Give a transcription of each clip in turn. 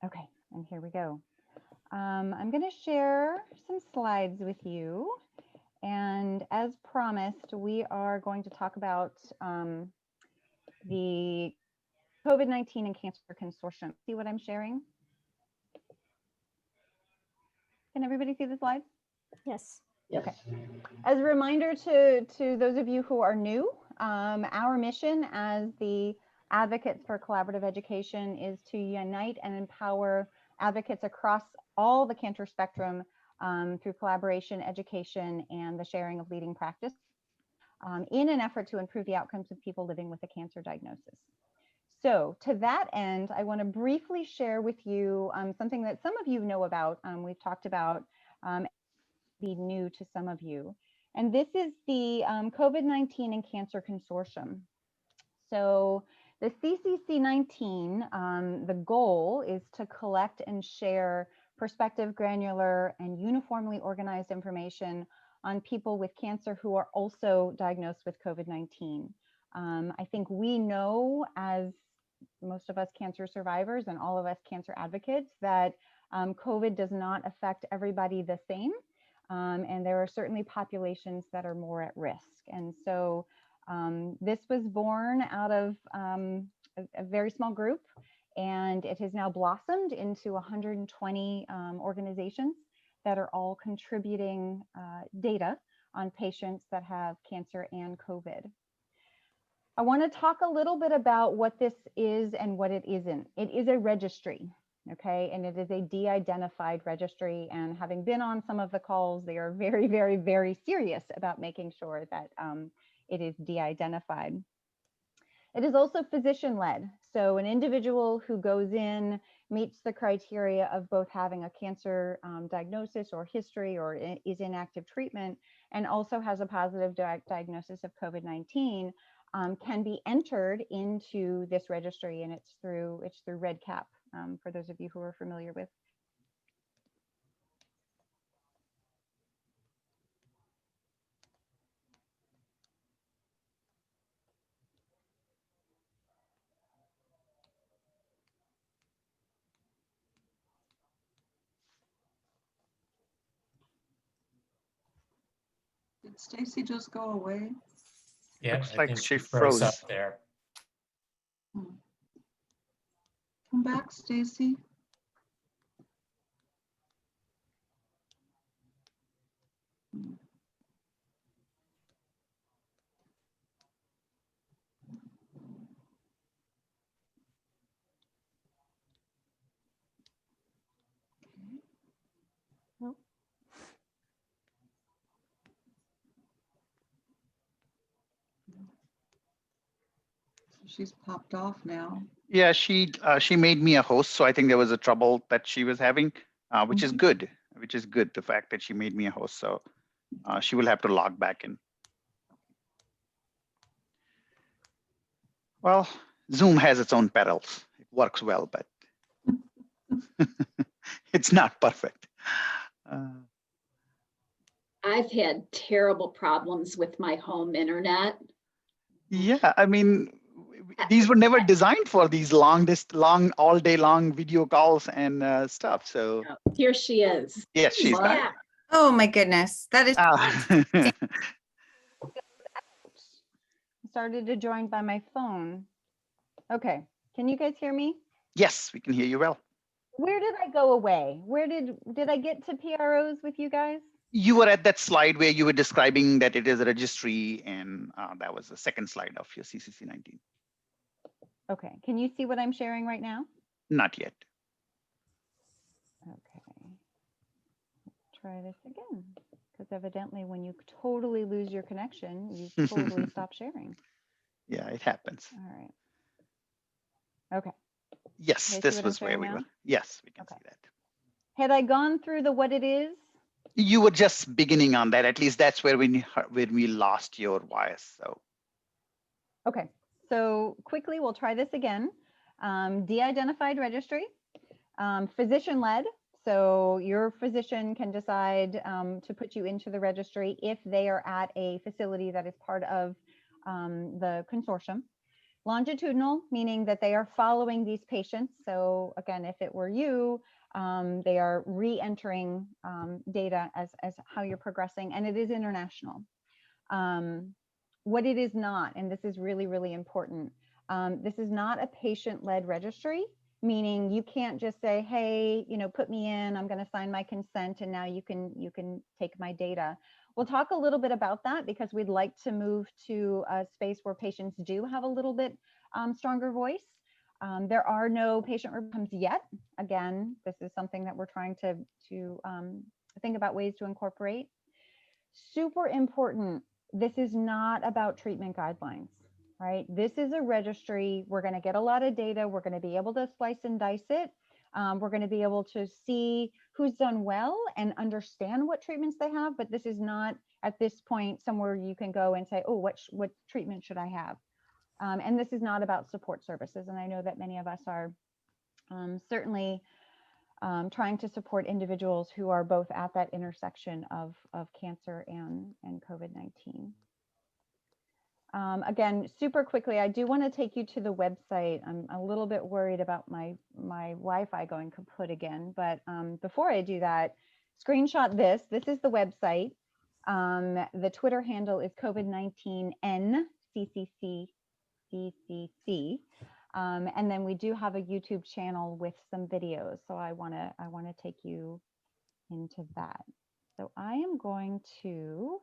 Okay, and here we go. I'm going to share some slides with you. And as promised, we are going to talk about the COVID-19 and Cancer Consortium. See what I'm sharing? Can everybody see the slides? Yes. Okay. As a reminder to those of you who are new, our mission as the Advocates for Collaborative Education is to unite and empower advocates across all the cancer spectrum through collaboration, education, and the sharing of leading practice in an effort to improve the outcomes of people living with a cancer diagnosis. So to that end, I want to briefly share with you something that some of you know about, we've talked about, be new to some of you. And this is the COVID-19 and Cancer Consortium. So the CCC19, the goal is to collect and share prospective, granular, and uniformly organized information on people with cancer who are also diagnosed with COVID-19. I think we know, as most of us cancer survivors and all of us cancer advocates, that COVID does not affect everybody the same. And there are certainly populations that are more at risk. And so this was born out of a very small group, and it has now blossomed into 120 organizations that are all contributing data on patients that have cancer and COVID. I want to talk a little bit about what this is and what it isn't. It is a registry. Okay, and it is a de-identified registry, and having been on some of the calls, they are very, very, very serious about making sure that it is de-identified. It is also physician-led, so an individual who goes in meets the criteria of both having a cancer diagnosis or history or is in active treatment and also has a positive diagnosis of COVID-19 can be entered into this registry, and it's through REDCap. For those of you who are familiar with. Did Stacy just go away? Yeah, Looks I like think she froze froze. up there. Come back, Stacy. She's popped off now. Yeah, she made me a host, so I think there was a trouble that she was having, which is good. Which is good. The fact that she made me a host, so she will have to log back in. Well, Zoom has its own perils. It works well, but it's not perfect. I've had terrible problems with my home internet. Yeah, I mean, these were never designed for these long all day long video calls and stuff. So here she is. Yes, she's back. back. Oh my goodness, that is. Started to join by my phone. Okay, can you guys hear me? Yes, we can hear you well. Where did I go away? Where did I get to PROs with you guys? You were at that slide where you were describing that it is a registry, and that was the second slide of your CCC19. Okay, can you see what I'm sharing right now? Not yet. Okay, let's try this again, because evidently when you totally lose your connection, you totally stop sharing. Yeah, it happens. All right. Okay. Yes, Okay, this was where we were. Yes, we can see that. Had I gone through the what it is? You were just beginning on that. At least that's where we lost your voice. So. Okay, so quickly we'll try this again. De-identified registry, physician-led. So your physician can decide to put you into the registry if they are at a facility that is part of the consortium. Longitudinal, meaning that they are following these patients. So again, if it were you, they are re-entering data as how you're progressing, and it is international. What it is not, and this is really, really important, this is not a patient-led registry, meaning you can't just say, hey, put me in, I'm going to sign my consent, and now you can take my data. We'll talk a little bit about that because we'd like to move to a space where patients do have a little bit stronger voice. There are no patient representatives yet. Again, this is something that we're trying to think about ways to incorporate. Super important. This is not about treatment guidelines, right? This is a registry. We're going to get a lot of data. We're going to be able to slice and dice it. We're going to be able to see who's done well and understand what treatments they have. But this is not at this point somewhere you can go and say, oh, what treatment should I have? And this is not about support services. And I know that many of us are certainly trying to support individuals who are both at that intersection of cancer and COVID-19. Again, super quickly, I do want to take you to the website. I'm a little bit worried about my Wi-Fi going kaput again, but before I do that, screenshot this. This is the website. The Twitter handle is COVID19 and CCC. And then we do have a YouTube channel with some videos. So I want to take you into that. So I am going to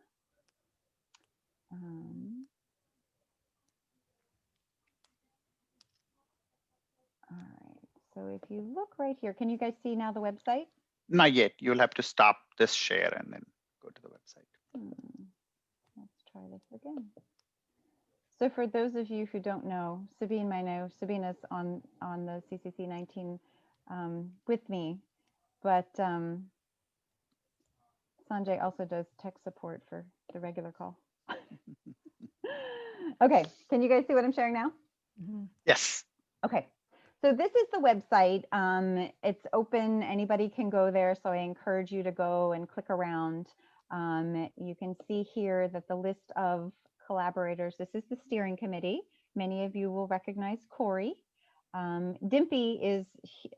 all right. So if you look right here, can you guys see now the website? Not yet. You'll have to stop this share and then go to the website. Let's try this again. So for those of you who don't know, Sabine might know, Sabina's on the CCC19 with me, but Sanjay also does tech support for the regular call. Okay, can you guys see what I'm sharing now? Yes. Okay, so this is the website. It's open, anybody can go there, so I encourage you to go and click around. You can see here that the list of collaborators, this is the steering committee. Many of you will recognize Corey. Dimpy is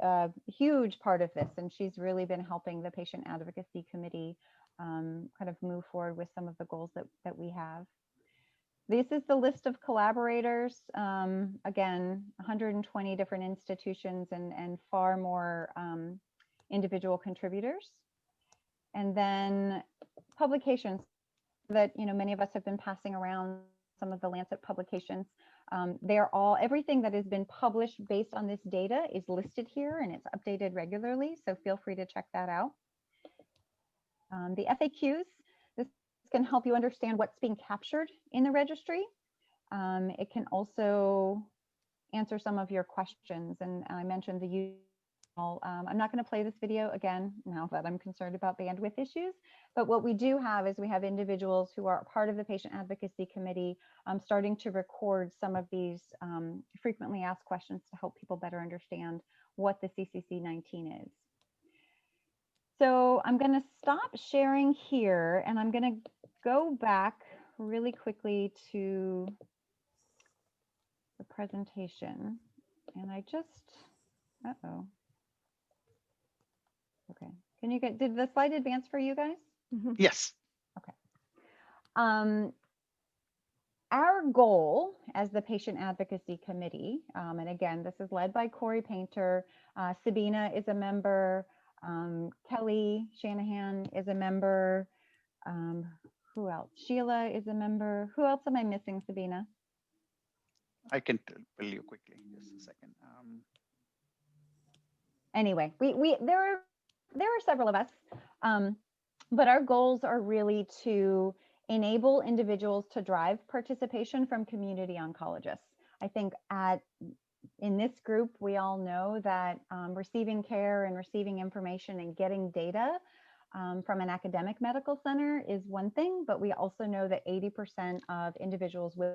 a huge part of this, and she's really been helping the patient advocacy committee kind of move forward with some of the goals that we have. This is the list of collaborators. Again, 120 different institutions and far more individual contributors. And then publications that many of us have been passing around, some of the Lancet publications. They're all, everything that has been published based on this data is listed here, and it's updated regularly, so feel free to check that out. The FAQs, this can help you understand what's being captured in the registry. It can also answer some of your questions, and I mentioned the I'm not going to play this video again now that I'm concerned about bandwidth issues, but what we do have is we have individuals who are part of the patient advocacy committee starting to record some of these frequently asked questions to help people better understand what the CCC19 is. So I'm going to stop sharing here, and I'm going to go back really quickly to the presentation. And I just, okay. Can you get, did the slide advance for you guys? Yes. Okay. Our goal as the Patient Advocacy Committee, and again, this is led by Corey Painter, Sabina is a member, Kelly Shanahan is a member, who else? Sheila is a member. Who else am I missing, Sabina? I can tell you quickly, just a second. Anyway, there are several of us, but our goals are really to enable individuals to drive participation from community oncologists. I think in this group, we all know that receiving care and receiving information and getting data from an academic medical center is one thing, but we also know that 80% of individuals with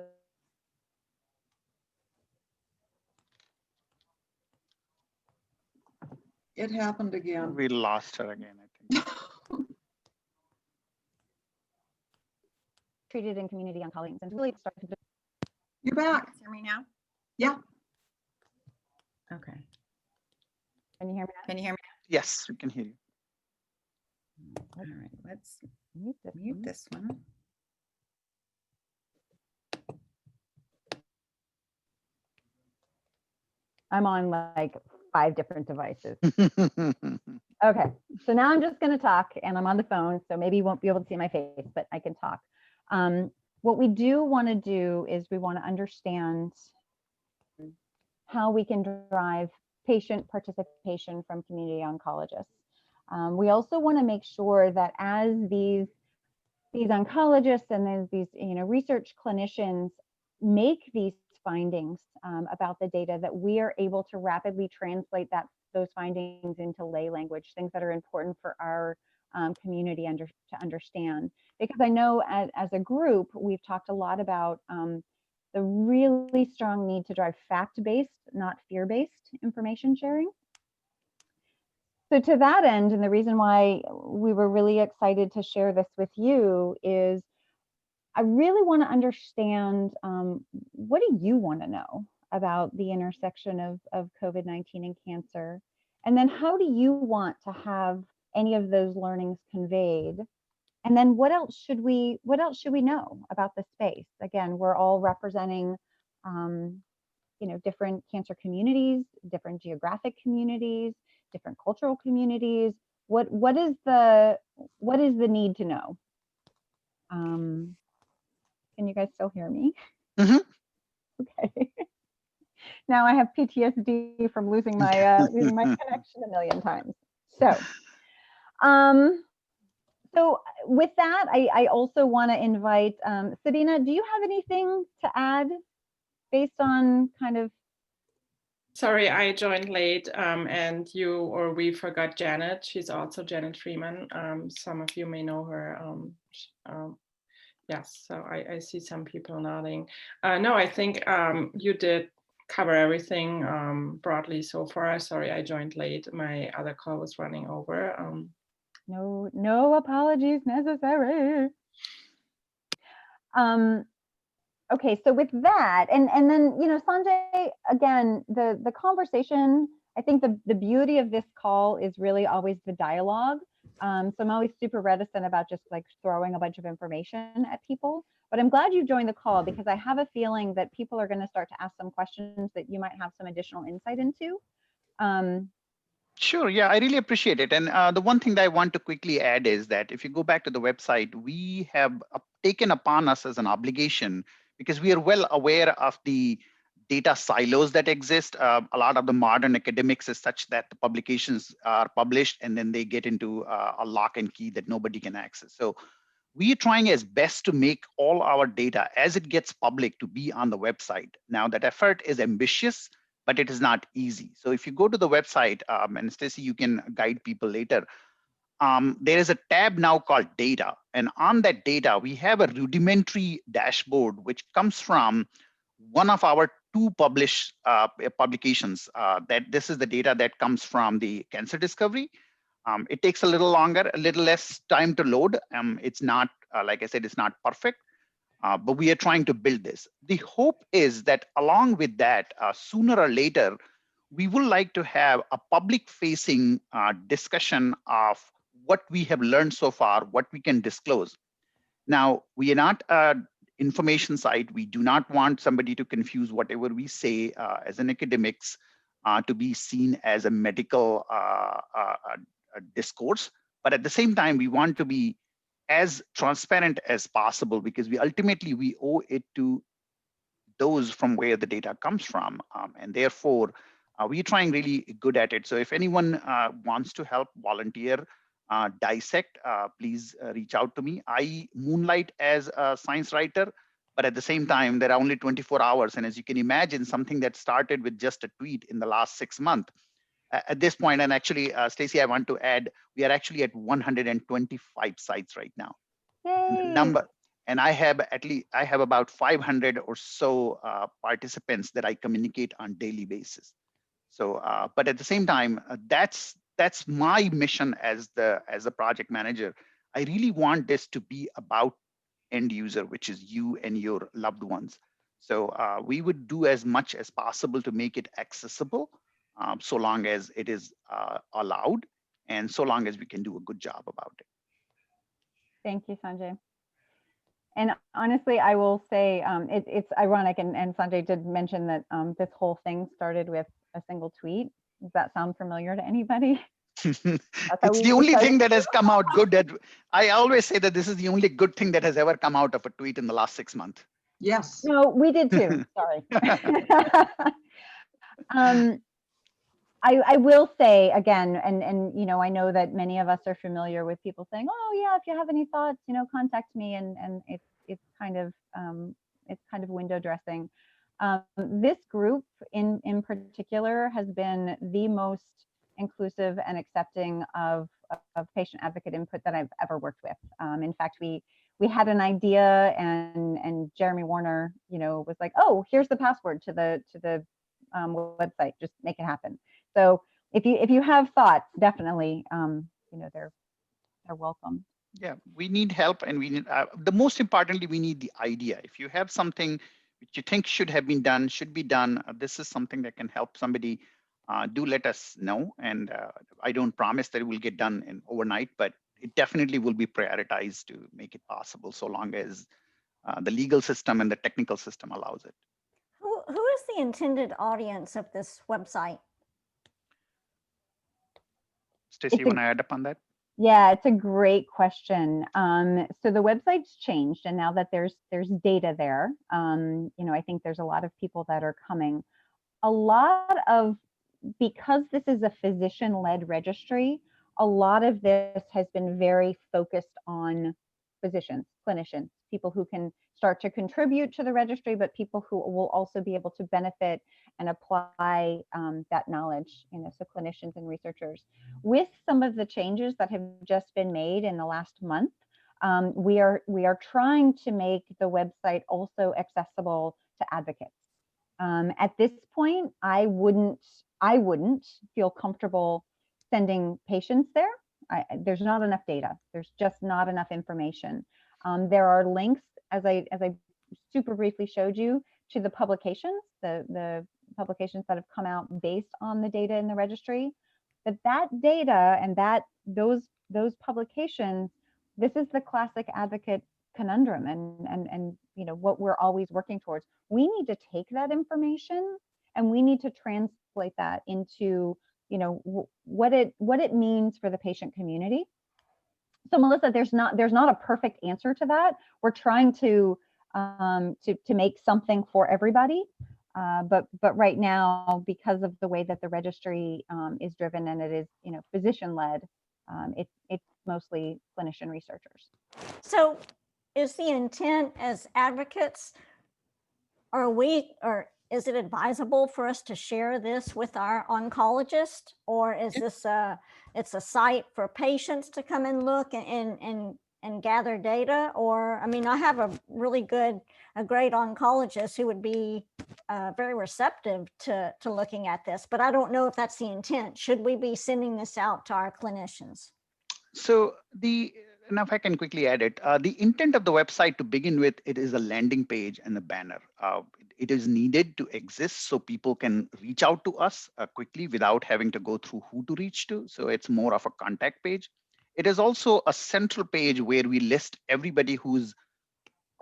It happened again. We lost her again, I think. treated in community oncology and really started to. You're back. Hear me now? Yeah. Okay. Can you hear me? Can you hear me? Yes, we can hear you. All right, let's Mute this mute one. this one. I'm on like 5 different devices. Okay, so now I'm just going to talk, and I'm on the phone, so maybe you won't be able to see my face, but I can talk. What we do want to do is we want to understand how we can drive patient participation from community oncologists. We also want to make sure that as these oncologists and then these research clinicians make these findings about the data, that we are able to rapidly translate those findings into lay language, things that are important for our community to understand. Because I know as a group, we've talked a lot about the really strong need to drive fact-based, not fear-based information sharing. So to that end, and the reason why we were really excited to share this with you is I really want to understand, what do you want to know about the intersection of COVID-19 and cancer? And then how do you want to have any of those learnings conveyed? And then what else should we know about the space? Again, we're all representing different cancer communities, different geographic communities, different cultural communities. What is the need to know? Can you guys still hear me? Mhm. Okay. Now I have PTSD from losing my connection a million times. So with that, I also want to invite Sabina. Do you have anything to add based on kind of? Sorry, I joined late, and we forgot Janet. She's also Janet Freeman. Some of you may know her. Yes, so I see some people nodding. No, I think you did cover everything broadly so far. Sorry, I joined late. My other call was running over. No apologies necessary. Okay, so with that, and then Sanjay, again, the conversation. I think the beauty of this call is really always the dialogue. So I'm always super reticent about just like throwing a bunch of information at people. But I'm glad you joined the call because I have a feeling that people are going to start to ask some questions that you might have some additional insight into. Sure. Yeah, I really appreciate it. And the one thing that I want to quickly add is that if you go back to the website, we have taken upon us as an obligation because we are well aware of the data silos that exist. A lot of the modern academics is such that the publications are published and then they get into a lock and key that nobody can access. So we are trying as best to make all our data as it gets public to be on the website. Now that effort is ambitious, but it is not easy. So if you go to the website, and Stacy, you can guide people later, there is a tab now called data. And on that data, we have a rudimentary dashboard, which comes from one of our 2 published publications. That this is the data that comes from the cancer discovery. It takes a little longer, a little less time to load. It's not, like I said, it's not perfect. But we are trying to build this. The hope is that along with that, sooner or later, we would like to have a public-facing discussion of what we have learned so far, what we can disclose. Now, we are not an information site. We do not want somebody to confuse whatever we say as an academics to be seen as a medical discourse. But at the same time, we want to be as transparent as possible because we ultimately owe it to those from where the data comes from. And therefore, we're trying really good at it. So if anyone wants to help volunteer, dissect, please reach out to me. I moonlight as a science writer, but at the same time, there are only 24 hours. And as you can imagine, something that started with just a tweet in the last 6 months, at this point, and actually, Stacy, I want to add, we are actually at 125 sites right now. And the number, and I have about 500 or so participants that I communicate on daily basis. So, but at the same time, that's my mission as a project manager. I really want this to be about end user, which is you and your loved ones. So we would do as much as possible to make it accessible, so long as it is allowed, and so long as we can do a good job about it. Thank you, Sanjay. And honestly, I will say it's ironic, and Sanjay did mention that this whole thing started with a single tweet. Does that sound familiar to anybody? It's the only thing that has come out good. I always say that this is the only good thing that has ever come out of a tweet in the last 6 months. Yes. No, we did too. Sorry. I will say again, and you know, I know that many of us are familiar with people saying, "Oh yeah, if you have any thoughts, you know, contact me," and it's kind of window dressing. This group in particular has been the most inclusive and accepting of patient advocate input that I've ever worked with. In fact, we had an idea, and Jeremy Warner, you know, was like, "Oh, here's the password to the website. Just make it happen." So if you have thoughts, definitely, you know, they're welcome. Yeah, we need help, and we need the most importantly, we need the idea. If you have something which you think should have been done, should be done, this is something that can help somebody. Do let us know, and I don't promise that it will get done in overnight, but it definitely will be prioritized to make it possible, so long as the legal system and the technical system allows it. Who is the intended audience of this website? Stacey, you want to add up on that? Yeah, it's a great question. So the website's changed, and now that there's data there, you know, I think there's a lot of people that are coming. A lot of, because this is a physician-led registry, a lot of this has been very focused on physicians, clinicians, people who can start to contribute to the registry, but people who will also be able to benefit and apply that knowledge, you know, so clinicians and researchers. With some of the changes that have just been made in the last month, we are trying to make the website also accessible to advocates. At this point, I wouldn't feel comfortable sending patients there. There's not enough data. There's just not enough information. There are links, as I super briefly showed you, to the publications, the publications that have come out based on the data in the registry. But that data and those publications, this is the classic advocate conundrum, and you know, what we're always working towards. We need to take that information and we need to translate that into, you know, what it means for the patient community. So Melissa, there's not a perfect answer to that. We're trying to make something for everybody, but right now, because of the way that the registry is driven, and it is, you know, physician led, it's mostly clinician researchers. So is the intent as advocates, or is it advisable for us to share this with our oncologist, or is this it's a site for patients to come and look and gather data? Or, I mean, I have a great oncologist who would be very receptive to looking at this, but I don't know if that's the intent. Should we be sending this out to our clinicians? So now if I can quickly add it, the intent of the website to begin with, it is a landing page and a banner. It is needed to exist so people can reach out to us quickly without having to go through who to reach to. So it's more of a contact page. It is also a central page where we list everybody who's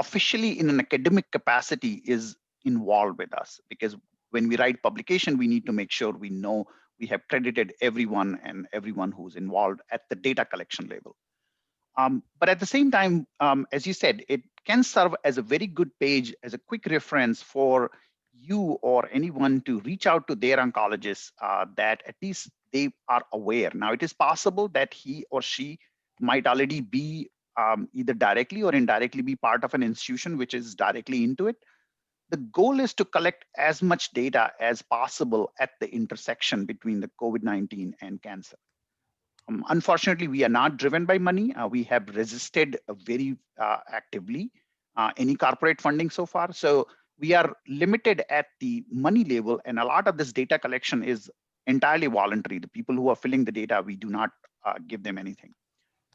officially in an academic capacity is involved with us, because when we write publication, we need to make sure we know we have credited everyone and everyone who's involved at the data collection level. But at the same time, as you said, it can serve as a very good page, as a quick reference for you or anyone to reach out to their oncologist, that at least they are aware. Now, it is possible that he or she might already be either directly or indirectly be part of an institution which is directly into it. The goal is to collect as much data as possible at the intersection between the COVID-19 and cancer. Unfortunately, we are not driven by money. We have resisted very actively any corporate funding so far. So we are limited at the money level, and a lot of this data collection is entirely voluntary. The people who are filling the data, we do not give them anything.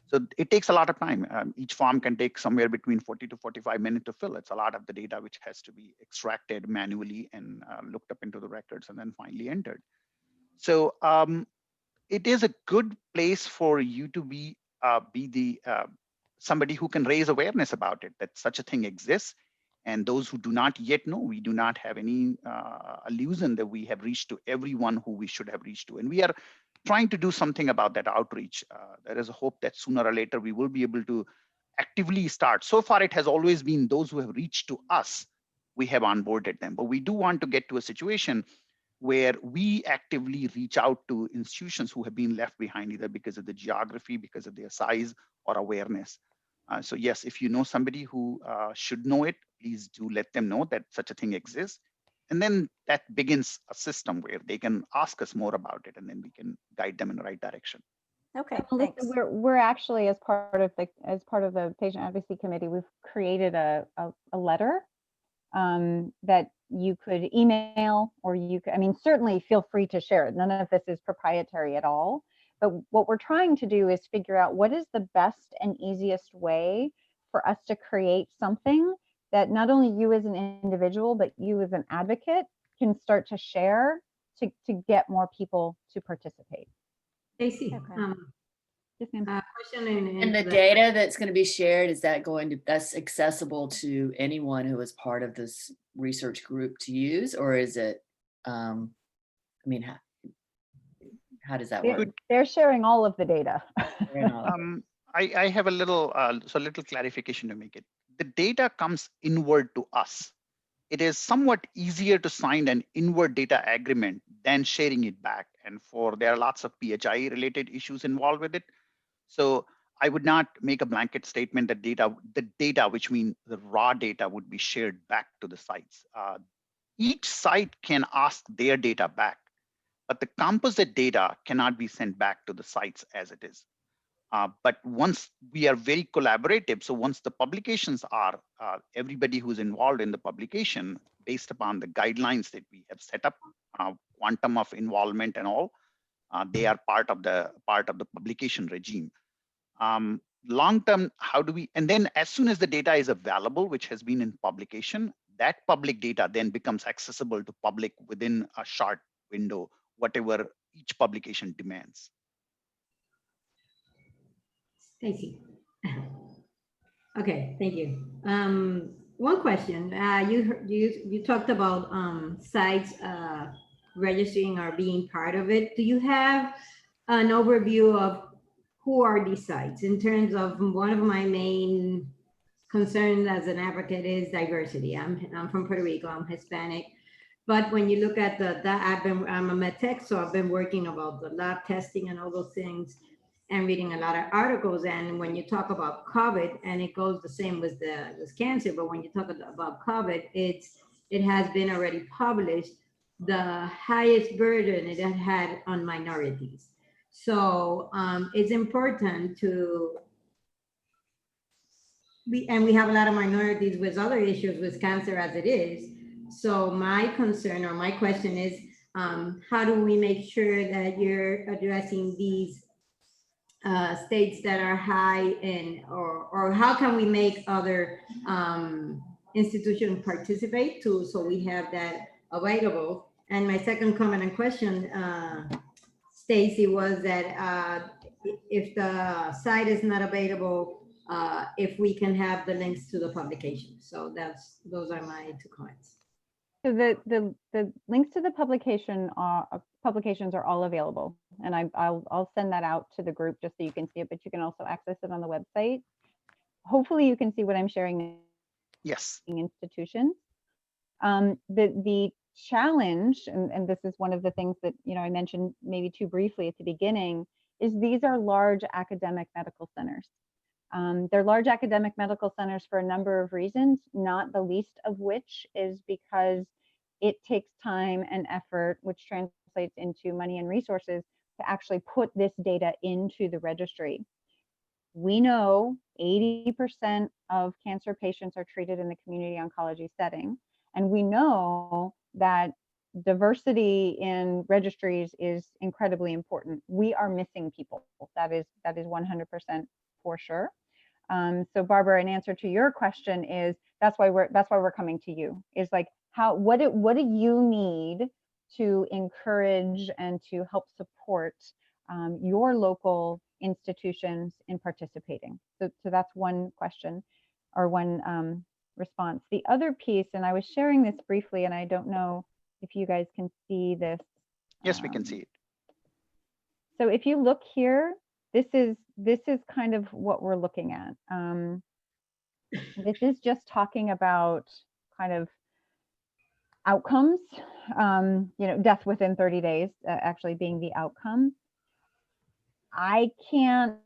So it takes a lot of time. Each form can take somewhere between 40 to 45 minutes to fill. It's a lot of the data which has to be extracted manually and looked up into the records and then finally entered. So it is a good place for you to be the somebody who can raise awareness about it, that such a thing exists. And those who do not yet know, we do not have any illusion that we have reached to everyone who we should have reached to. And we are trying to do something about that outreach. There is a hope that sooner or later we will be able to actively start. So far, it has always been those who have reached to us, we have onboarded them. But we do want to get to a situation where we actively reach out to institutions who have been left behind, either because of the geography, because of their size, or awareness. So yes, if you know somebody who should know it, please do let them know that such a thing exists. And then that begins a system where they can ask us more about it, and then we can guide them in the right direction. Okay, Melissa, thanks. we're actually, as part of the patient advocacy committee, we've created a letter that you could email, or you could, I mean, certainly feel free to share it. None of this is proprietary at all. But what we're trying to do is figure out what is the best and easiest way for us to create something that not only you as an individual, but you as an advocate can start to share to get more people to participate. Stacy, Okay. Yes, ma'am. question And the data that's going to be shared, is that that's accessible to anyone who is part of this research group to use, or is it, I mean, how does that work? They're sharing all of the data. I have a little clarification to make it. The data comes inward to us. It is somewhat easier to sign an inward data agreement than sharing it back. And there are lots of PHI related issues involved with it. So I would not make a blanket statement that the data, which means the raw data, would be shared back to the sites. Each site can ask their data back, but the composite data cannot be sent back to the sites as it is. But once we are very collaborative, so once the publications are, everybody who's involved in the publication, based upon the guidelines that we have set up, quantum of involvement and all, they are part of the publication regime. Long term, how do we, and then as soon as the data is available, which has been in publication, that public data then becomes accessible to public within a short window, whatever each publication demands. Stacy. Okay, thank you. One question. You talked about sites registering or being part of it. Do you have an overview of who are these sites in terms of one of my main concerns as an advocate is diversity. I'm from Puerto Rico, I'm Hispanic. But when you look at I'm a med tech, so I've been working about the lab testing and all those things and reading a lot of articles. And when you talk about COVID, and it goes the same with cancer, but when you talk about COVID, it has been already published, the highest burden it had on minorities. So it's important and we have a lot of minorities with other issues with cancer as it is. So my concern or my question is, how do we make sure that you're addressing these states that are high in, or how can we make other institutions participate too, so we have that available? And my second comment and question, Stacy, was that if the site is not available, if we can have the links to the publication. So those are my two comments. So the links to the publications are all available, and I'll send that out to the group just so you can see it, but you can also access it on the website. Hopefully you can see what I'm sharing. Yes. Institutions. The challenge, and this is one of the things that I mentioned maybe too briefly at the beginning, is these are large academic medical centers. They're large academic medical centers for a number of reasons, not the least of which is because it takes time and effort, which translates into money and resources, to actually put this data into the registry. We know 80% of cancer patients are treated in the community oncology setting, and we know that diversity in registries is incredibly important. We are missing people. That is 100% for sure. So Barbara, in answer to your question is that's why we're coming to you, is like what do you need to encourage and to help support your local institutions in participating. So that's one question or one response. The other piece, and I was sharing this briefly, and I don't know if you guys can see this. Yes, we can see it. So if you look here, this is kind of what we're looking at. This is just talking about kind of outcomes, death within 30 days actually being the outcome. I can't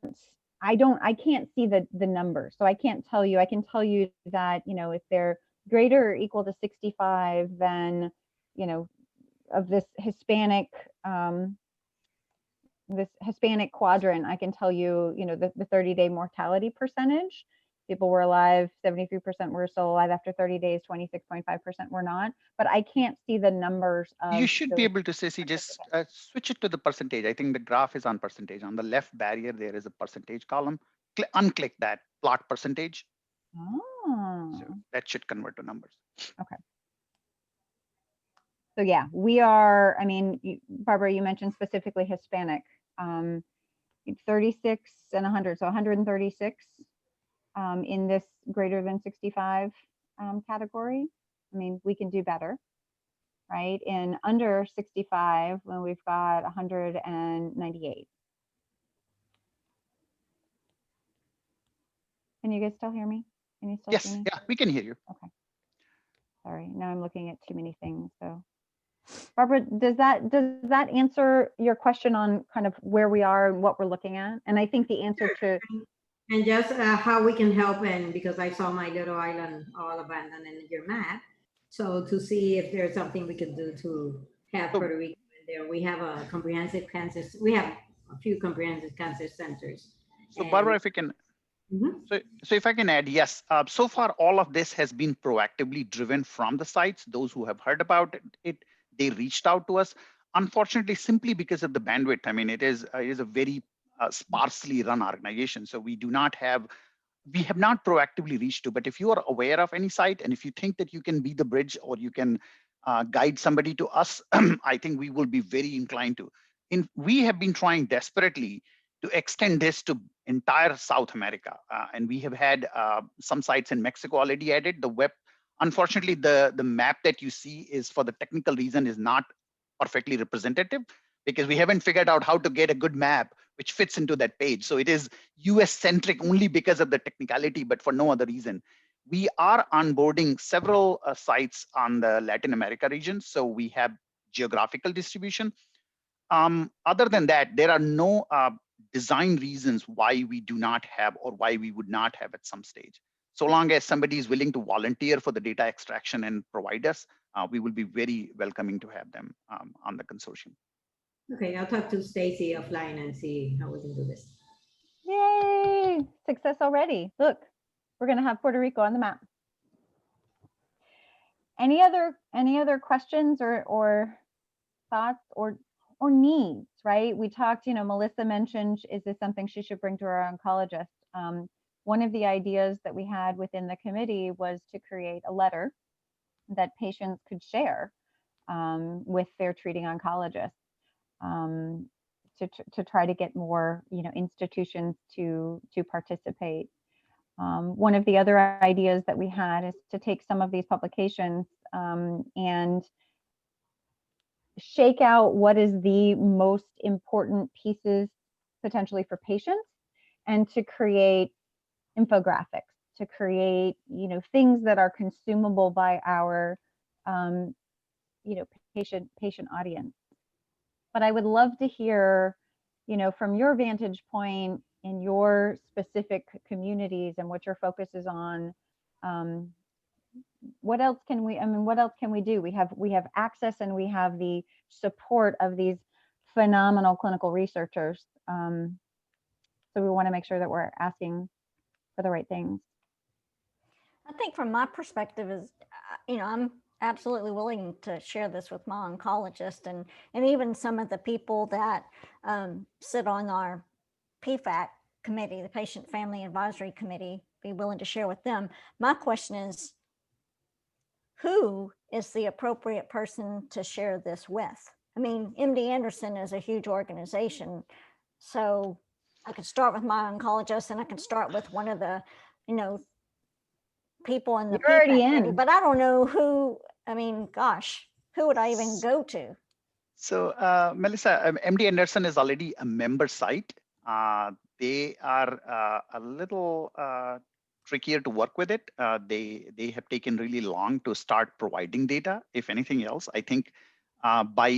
see the number. So I can't tell you. I can tell you that, if they're greater or equal to 65, then, of this Hispanic quadrant, I can tell you, the 30-day mortality percentage. People were alive, 73% were still alive after 30 days, 26.5% were not. But I can't see the numbers of. You should be able to, Ceci, just switch it to the percentage. I think the graph is on percentage. On the left barrier, there is a percentage column. Unclick that, plot percentage. Oh. So that should convert to numbers. Okay. So yeah, we are, Barbara, you mentioned specifically Hispanic, 36 and 100, so 136 in this greater than 65 category. We can do better, right? In under 65, when we've got 198. Can you guys still hear me? Can you still Yes, see me? yeah, we can hear you. Okay. Sorry, now I'm looking at too many things. So, Barbara, does that answer your question on kind of where we are and what we're looking at? And I think the answer to and just how we can help, and because I saw my little island all abandoned in your map, so to see if there's something we could do to have Puerto Rico in there. We have a comprehensive cancer. We have a few comprehensive cancer centers. So Barbara, if you can. So if I can add, yes, so far all of this has been proactively driven from the sites. Those who have heard about it, they reached out to us. Unfortunately, simply because of the bandwidth, it is a very sparsely run organization. So we have not proactively reached to, but if you are aware of any site and if you think that you can be the bridge or you can guide somebody to us, I think we will be very inclined to. We have been trying desperately to extend this to entire South America. And we have had some sites in Mexico already added. Unfortunately, the map that you see is, for the technical reason, is not perfectly representative because we haven't figured out how to get a good map which fits into that page. So it is US centric only because of the technicality, but for no other reason. We are onboarding several sites on the Latin America region. So we have geographical distribution. Other than that, there are no design reasons why we do not have or why we would not have at some stage. So long as somebody is willing to volunteer for the data extraction and provide us, we will be very welcoming to have them on the consortium. Okay, I'll talk to Stacy offline and see how we can do this. Yay, success already. Look, we're gonna have Puerto Rico on the map. Any other questions or thoughts or needs, right? We talked, Melissa mentioned, is this something she should bring to our oncologist? One of the ideas that we had within the committee was to create a letter that patients could share with their treating oncologist to try to get more, institutions to participate. One of the other ideas that we had is to take some of these publications and shake out what is the most important pieces potentially for patients, and to create infographics, to create, things that are consumable by our, patient audience. But I would love to hear, from your vantage point in your specific communities and what your focus is on, what else can we do? We have access and we have the support of these phenomenal clinical researchers. So we want to make sure that we're asking for the right things. I think from my perspective is, I'm absolutely willing to share this with my oncologist and even some of the people that sit on our PFAC committee, the Patient Family Advisory Committee, be willing to share with them. My question is, who is the appropriate person to share this with? I mean, MD Anderson is a huge organization, so I could start with my oncologist, and I can start with one of the, people in the You're already PPAC committee, in. but I don't know who. I mean, gosh, who would I even go to? So Melissa, MD Anderson is already a member site. They are a little trickier to work with it. They have taken really long to start providing data. If anything else, I think by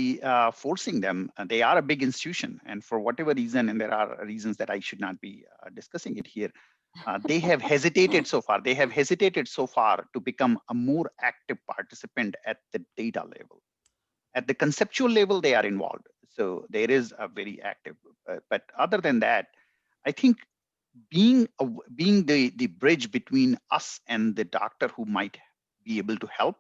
forcing them, they are a big institution, and for whatever reason, and there are reasons that I should not be discussing it here, they have hesitated so far. They have hesitated so far to become a more active participant at the data level. At the conceptual level, they are involved. So there is a very active, but other than that, I think being the bridge between us and the doctor who might be able to help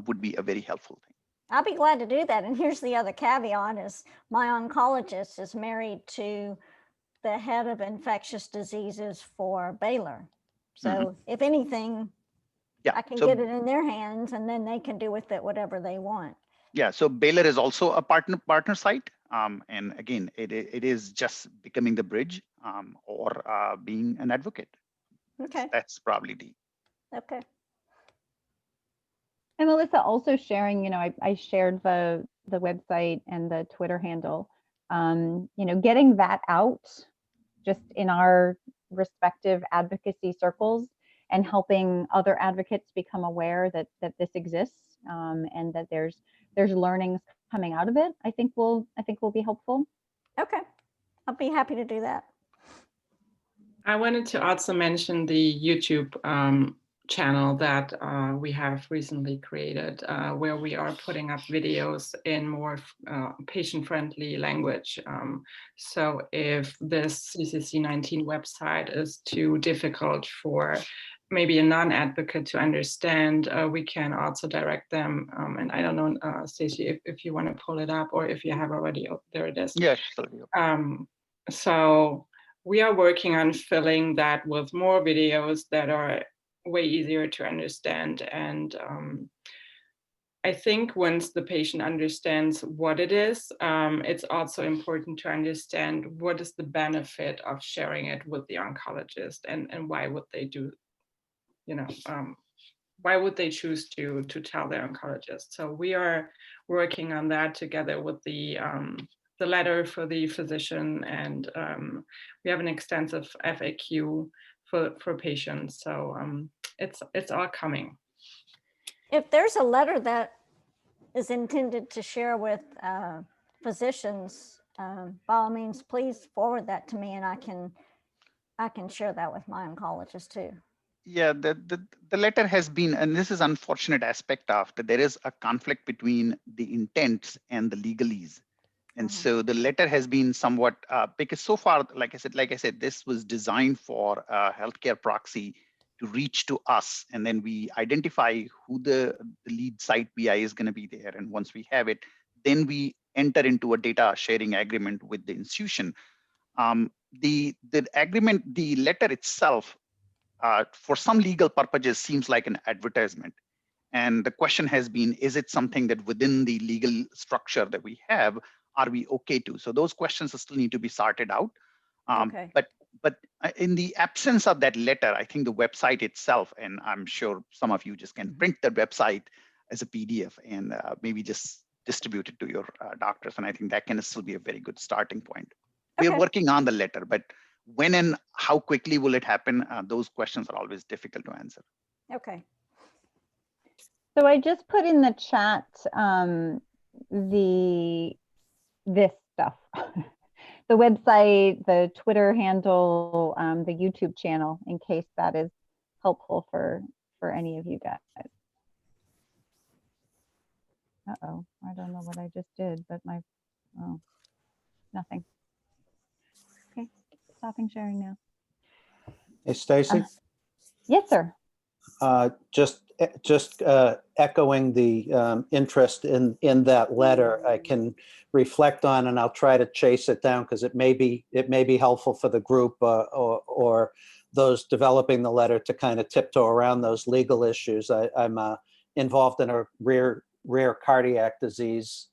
would be a very helpful thing. I'll be glad to do that. And here's the other caveat is my oncologist is married to the head of infectious diseases for Baylor. So if anything, yeah, I can so, get it in their hands, and then they can do with it whatever they want. Yeah, so Baylor is also a partner site. And again, it is just becoming the bridge or being an advocate. Okay. That's probably the. Okay. And Melissa also sharing, I shared the website and the Twitter handle, getting that out just in our respective advocacy circles and helping other advocates become aware that this exists and that there's learnings coming out of it, I think will be helpful. Okay, I'll be happy to do that. I wanted to also mention the YouTube channel that we have recently created, where we are putting up videos in more patient-friendly language. So if this CCC19 website is too difficult for maybe a non-advocate to understand, we can also direct them. And I don't know, Stacey, if you want to pull it up or if you have already, oh, there it is. Yes. So we are working on filling that with more videos that are way easier to understand. And I think once the patient understands what it is, it's also important to understand what is the benefit of sharing it with the oncologist and why would they do, why would they choose to tell their oncologist? So we are working on that together with the letter for the physician, and we have an extensive FAQ for patients. So it's all coming. If there's a letter that is intended to share with physicians, by all means, please forward that to me, and I can share that with my oncologist too. Yeah, the letter has been, and this is unfortunate aspect of that there is a conflict between the intents and the legalese. And so the letter has been somewhat, because so far, like I said, this was designed for a healthcare proxy to reach to us. And then we identify who the lead site PI is going to be there. And once we have it, then we enter into a data sharing agreement with the institution. The agreement, the letter itself, for some legal purposes, seems like an advertisement. And the question has been, is it something that within the legal structure that we have, are we okay to? So those questions still need to be sorted out. Okay. But in the absence of that letter, I think the website itself, and I'm sure some of you just can print the website as a PDF and maybe just distribute it to your doctors. And I think that can still be a very good starting point. Okay. We're working on the letter, but when and how quickly will it happen? Those questions are always difficult to answer. Okay. So I just put in the chat this stuff, the website, the Twitter handle, the YouTube channel, in case that is helpful for any of you guys. Uh-oh, I don't know what I just did, but nothing. Okay, stopping sharing now. Hey, Stacey. Yes, sir. Just just echoing the interest in that letter, I can reflect on, and I'll try to chase it down because it may be helpful for the group or those developing the letter to kind of tiptoe around those legal issues. I'm involved in a rare cardiac disease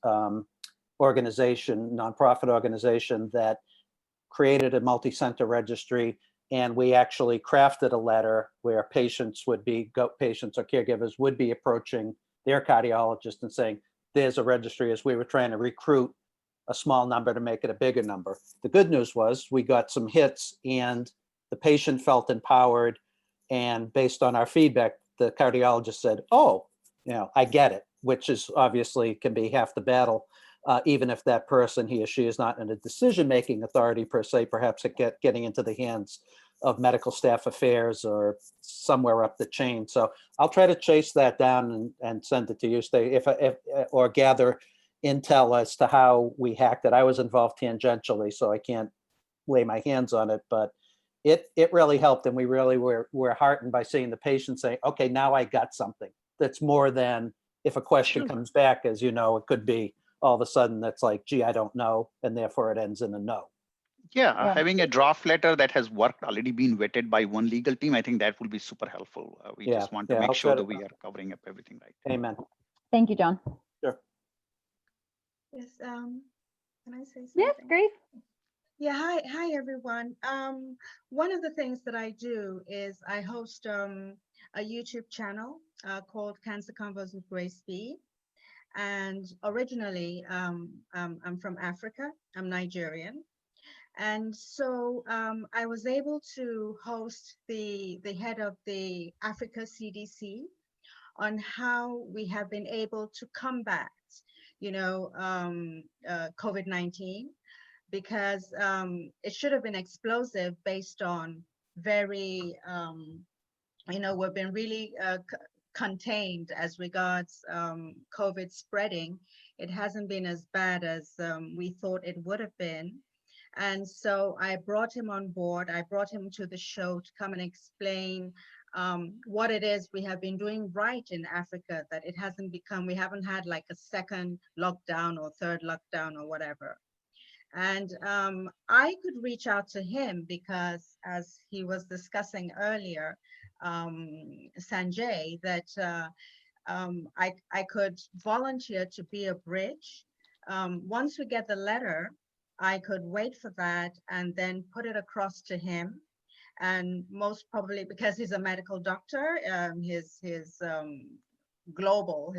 organization, nonprofit organization that created a multi-center registry. And we actually crafted a letter where patients or caregivers would be approaching their cardiologist and saying, there's a registry, as we were trying to recruit a small number to make it a bigger number. The good news was we got some hits and the patient felt empowered. And based on our feedback, the cardiologist said, oh, I get it, which is obviously can be half the battle. Even if that person, he or she, is not in a decision-making authority per se, perhaps getting into the hands of medical staff affairs or somewhere up the chain. So I'll try to chase that down and send it to you, or gather intel as to how we hacked it. I was involved tangentially, so I can't lay my hands on it, but it really helped, and we really were heartened by seeing the patient say, okay, now I got something that's more than if a question comes back, as you know, it could be all of a sudden that's like, gee, I don't know, and therefore it ends in a no. Yeah, having a draft letter that has already been vetted by one legal team, I think that will be super helpful. We just want to make sure that we are covering up everything right. Amen. Thank you, John. Sure. Yes, can I say something? Yes, Grace. Yeah, hi everyone. One of the things that I do is I host a YouTube channel called Cancer Convos with Grace B. And originally, I'm from Africa. I'm Nigerian. And so I was able to host the head of the Africa CDC on how we have been able to combat, COVID-19, because it should have been explosive based on very, we've been really contained as regards COVID spreading. It hasn't been as bad as we thought it would have been. And so I brought him on board. I brought him to the show to come and explain what it is we have been doing right in Africa, that it hasn't become, we haven't had like a second lockdown or third lockdown or whatever. And I could reach out to him because, as he was discussing earlier, Sanjay, that I could volunteer to be a bridge. Once we get the letter, I could wait for that and then put it across to him. And most probably, because he's a medical doctor, he's a global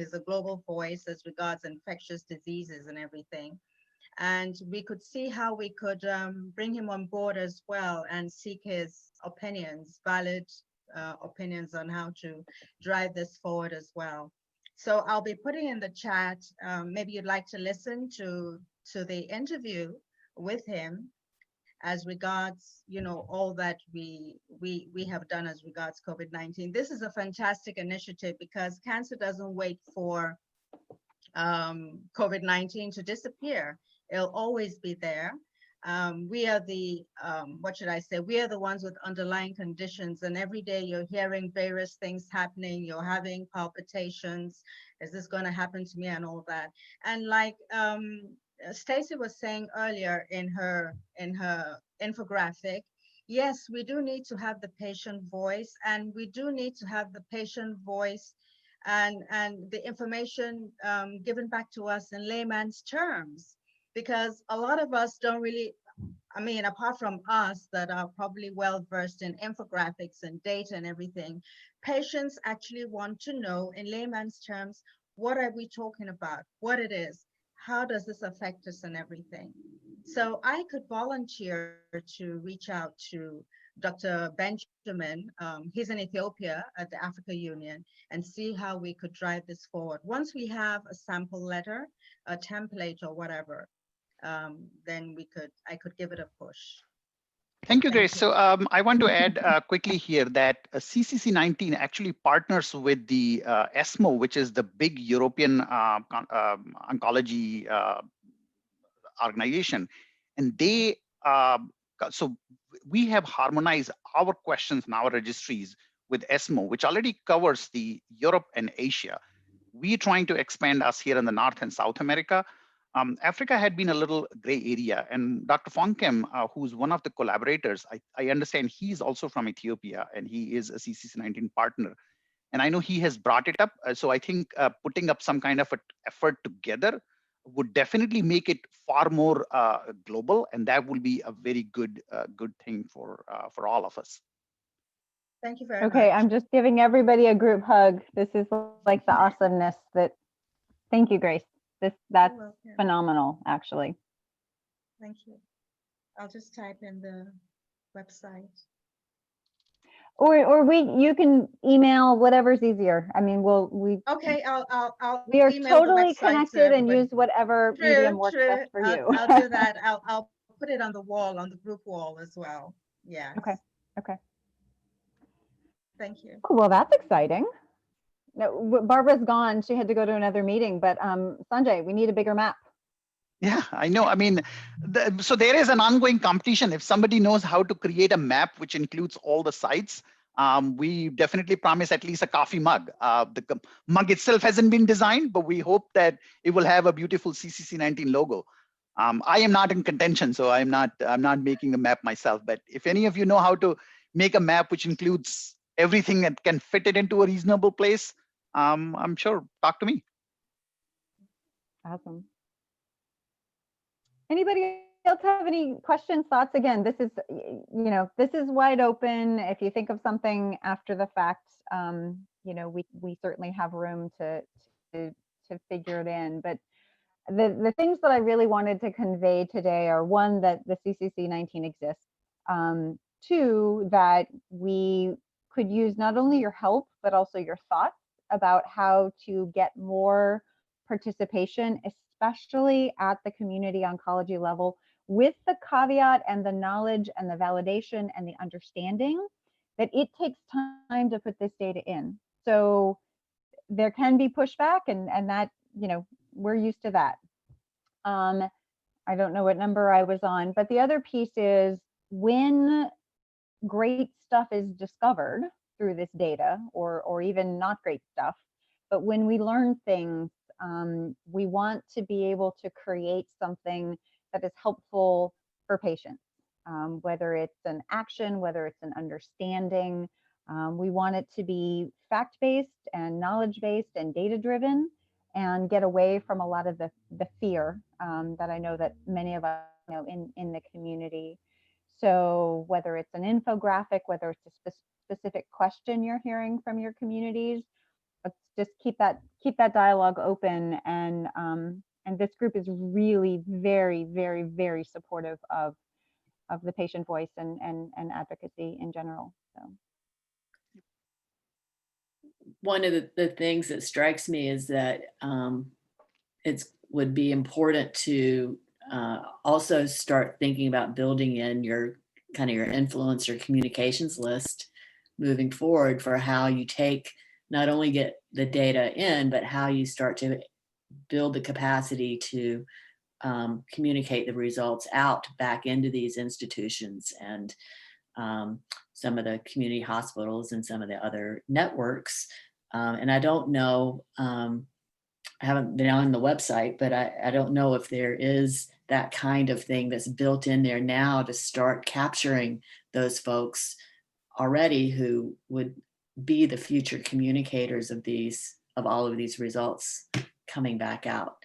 voice as regards infectious diseases and everything. And we could see how we could bring him on board as well and seek his opinions, valid opinions on how to drive this forward as well. So I'll be putting in the chat, maybe you'd like to listen to the interview with him as regards, all that we have done as regards COVID-19. This is a fantastic initiative because cancer doesn't wait for COVID-19 to disappear. It'll always be there. We are the, we are the ones with underlying conditions, and every day you're hearing various things happening. You're having palpitations. Is this going to happen to me and all that? And like Stacy was saying earlier in her infographic, yes, we do need to have the patient voice, and we do need to have the patient voice and the information given back to us in layman's terms, because a lot of us don't really, apart from us that are probably well versed in infographics and data and everything, patients actually want to know in layman's terms, what are we talking about, what it is, how does this affect us and everything. So I could volunteer to reach out to Dr. Benjamin, he's in Ethiopia at the Africa Union, and see how we could drive this forward. Once we have a sample letter, a template or whatever, then I could give it a push. Thank you, Grace. So I want to add quickly here that CCC19 actually partners with the ESMO, which is the big European oncology organization. And so we have harmonized our questions in our registries with ESMO, which already covers the Europe and Asia. We're trying to expand us here in the North and South America. Africa had been a little gray area, and Dr. Fonkem, who's one of the collaborators, I understand he's also from Ethiopia, and he is a CCC19 partner. And I know he has brought it up. So I think putting up some kind of an effort together would definitely make it far more global, and that will be a very good thing for all of us. Thank you very Okay, much. I'm just giving everybody a group hug. This is like the awesomeness that, thank you, Grace. That's welcome. phenomenal, actually. Thank you. I'll just type in the website. Or you can email, whatever's easier. I mean, Okay, I'll we are email the totally website to connected and everybody. use whatever medium works best for you. I'll do that. I'll put it on the wall, on the group wall as well. Yes. Okay. Thank you. Oh, well, that's exciting. No, Barbara's gone. She had to go to another meeting, but Sanjay, we need a bigger map. Yeah, I know. I mean, so there is an ongoing competition. If somebody knows how to create a map which includes all the sites, we definitely promise at least a coffee mug. The mug itself hasn't been designed, but we hope that it will have a beautiful CCC19 logo. I am not in contention, so I'm not making a map myself. But if any of you know how to make a map which includes everything and can fit it into a reasonable place, I'm sure, talk to me. Awesome. Anybody else have any questions, thoughts? Again, this is, this is wide open. If you think of something after the fact, we certainly have room to figure it in. But the things that I really wanted to convey today are, one, that the CCC19 exists. Two, that we could use not only your help, but also your thoughts about how to get more participation, especially at the community oncology level, with the caveat and the knowledge and the validation and the understanding that it takes time to put this data in. So there can be pushback, and that, we're used to that. I don't know what number I was on, but the other piece is, when great stuff is discovered through this data, or even not great stuff, but when we learn things, we want to be able to create something that is helpful for patients, whether it's an action, whether it's an understanding. We want it to be fact-based and knowledge-based and data-driven, and get away from a lot of the fear that I know that many of us know in the community. So whether it's an infographic, whether it's a specific question you're hearing from your communities, let's just keep that dialogue open. And this group is really very, very, very supportive of the patient voice and advocacy in general. So one of the things that strikes me is that it would be important to also start thinking about building in your influencer communications list moving forward, for how you take, not only get the data in, but how you start to build the capacity to communicate the results out back into these institutions and some of the community hospitals and some of the other networks. And I don't know, I haven't been on the website, but I don't know if there is that kind of thing that's built in there now to start capturing those folks already who would be the future communicators of all of these results coming back out.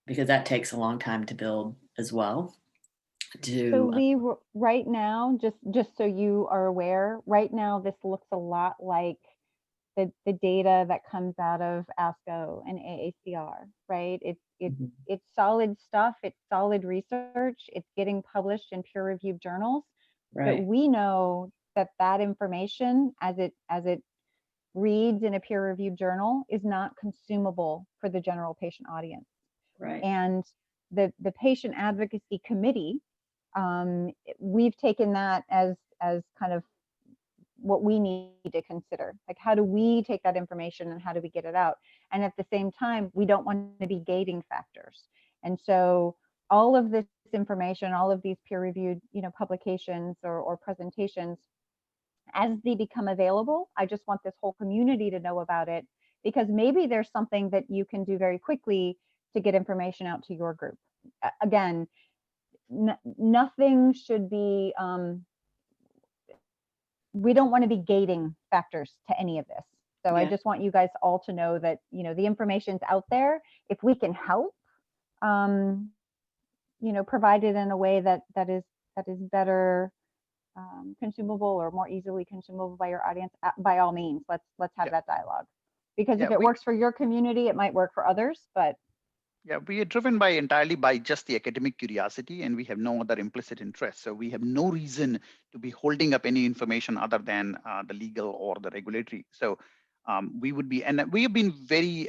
Because that takes a long time to build as well. So Lee, right now, just so you are aware, right now this looks a lot like the data that comes out of ASCO and AACR, right? It's solid stuff, it's solid research, it's getting published in peer-reviewed journals. Right. But we know that information, as it reads in a peer-reviewed journal, is not consumable for the general patient audience. Right. And the patient advocacy committee, we've taken that as kind of what we need to consider. Like, how do we take that information and how do we get it out? And at the same time, we don't want to be gating factors. And so all of this information, all of these peer-reviewed, publications or presentations, as they become available. I just want this whole community to know about it, because maybe there's something that you can do very quickly to get information out to your group. Again, nothing should be, we don't want to be gating factors to any of this. So I just want you guys all to know that, you know, the information's out there. If we can help, you know, provide it in a way that is better consumable or more easily consumable by your audience, by all means, let's have that dialogue. Because if it works for your community, it might work for others, but. Yeah, we are driven by entirely by just the academic curiosity, and we have no other implicit interest. So we have no reason to be holding up any information other than the legal or the regulatory. So we would be, and we have been very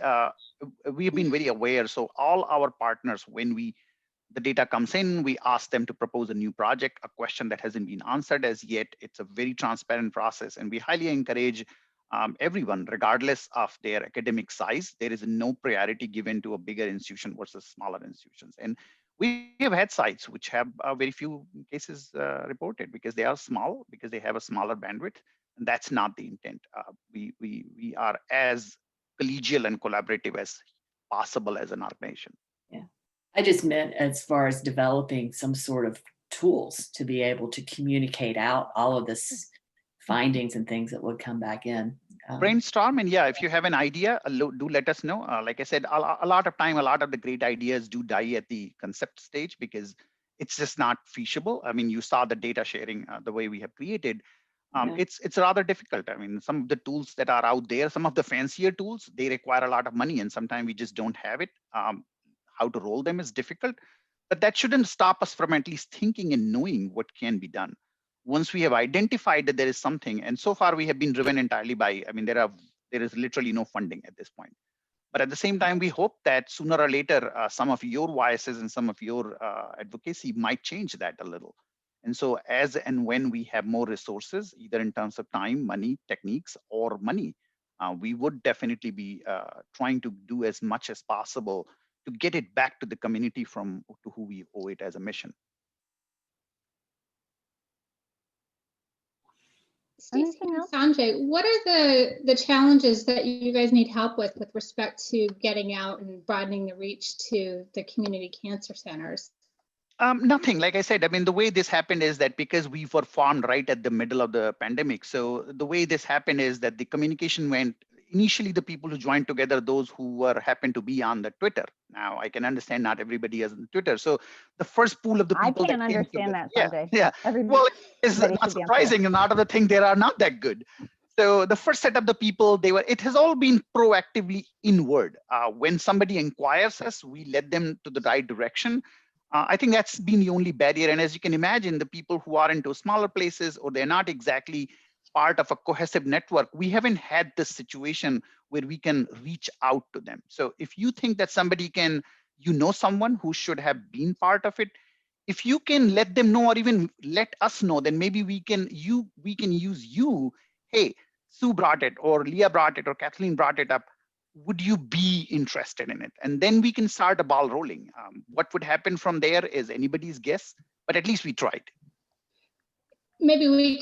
aware. So all our partners, when the data comes in, we ask them to propose a new project, a question that hasn't been answered as yet. It's a very transparent process, and we highly encourage everyone, regardless of their academic size. There is no priority given to a bigger institution versus smaller institutions. And we have had sites which have very few cases reported because they are small, because they have a smaller bandwidth. And that's not the intent. We are as collegial and collaborative as possible as an organization. Yeah, I just meant as far as developing some sort of tools to be able to communicate out all of this findings and things that would come back in. Brainstorm, and yeah, if you have an idea, do let us know. Like I said, a lot of time, a lot of the great ideas do die at the concept stage because it's just not feasible. I mean, you saw the data sharing the way we have created. It's rather difficult. I mean, some of the tools that are out there, some of the fancier tools, they require a lot of money, and sometimes we just don't have it. How to roll them is difficult, but that shouldn't stop us from at least thinking and knowing what can be done. Once we have identified that there is something, and so far we have been driven entirely by, I mean, there is literally no funding at this point. But at the same time, we hope that sooner or later, some of your voices and some of your advocacy might change that a little. And so as and when we have more resources, either in terms of time, money, techniques, or money, we would definitely be trying to do as much as possible to get it back to the community to who we owe it as a mission. Stacey and Sanjay, what are the challenges that you guys need help with respect to getting out and broadening the reach to the community cancer centers? Nothing. Like I said, I mean, the way this happened is that because we were formed right at the middle of the pandemic. So the way this happened is that the communication went, initially the people who joined together, those who happened to be on the Twitter. Now I can understand not everybody is on Twitter. So the first pool of the people I can't understand that, Sanjay. Yeah. Well, it's not surprising. And out of the thing, they are not that good. So the first set of the people, it has all been proactively inward. When somebody inquires us, we let them to the right direction. I think that's been the only barrier. And as you can imagine, the people who are into smaller places or they're not exactly part of a cohesive network, we haven't had this situation where we can reach out to them. So if you think that somebody someone who should have been part of it, if you can let them know or even let us know, then maybe we can use you. Hey, Sue brought it, or Leah brought it, or Kathleen brought it up. Would you be interested in it? And then we can start a ball rolling. What would happen from there is anybody's guess, but at least we tried. Maybe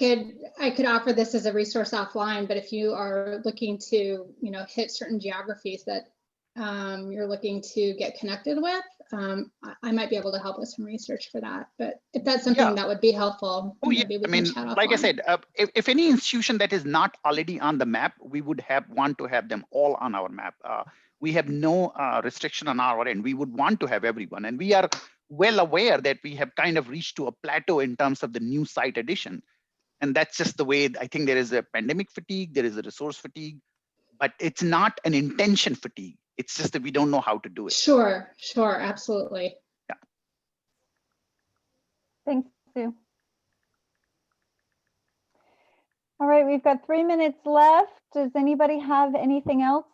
I could offer this as a resource offline, but if you are looking to, hit certain geographies that you're looking to get connected with, I might be able to help with some research for that. But if that's something that would be helpful, maybe we can chat like offline. I said, if any institution that is not already on the map, we would want to have them all on our map. We have no restriction on our end. We would want to have everyone, and we are well aware that we have kind of reached to a plateau in terms of the new site addition. And that's just the way. I think there is a pandemic fatigue, there is a resource fatigue, but it's not an intention fatigue. It's just that we don't know how to do it. Sure, absolutely. Yeah. Thanks, Sue. All right, we've got 3 minutes left. Does anybody have anything else?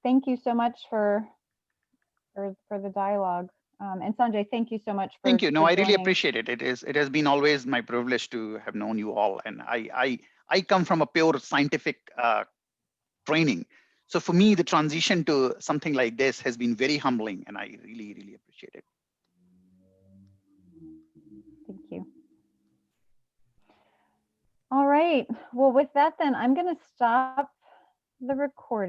Thank you so much for the dialogue. And Sanjay, thank you so much for Thank you. No, I really joining. appreciate it. It has been always my privilege to have known you all. And I come from a pure scientific training. So for me, the transition to something like this has been very humbling, and I really, really appreciate it. Thank you. All right. right. Well, with that, then I'm going to stop the recording.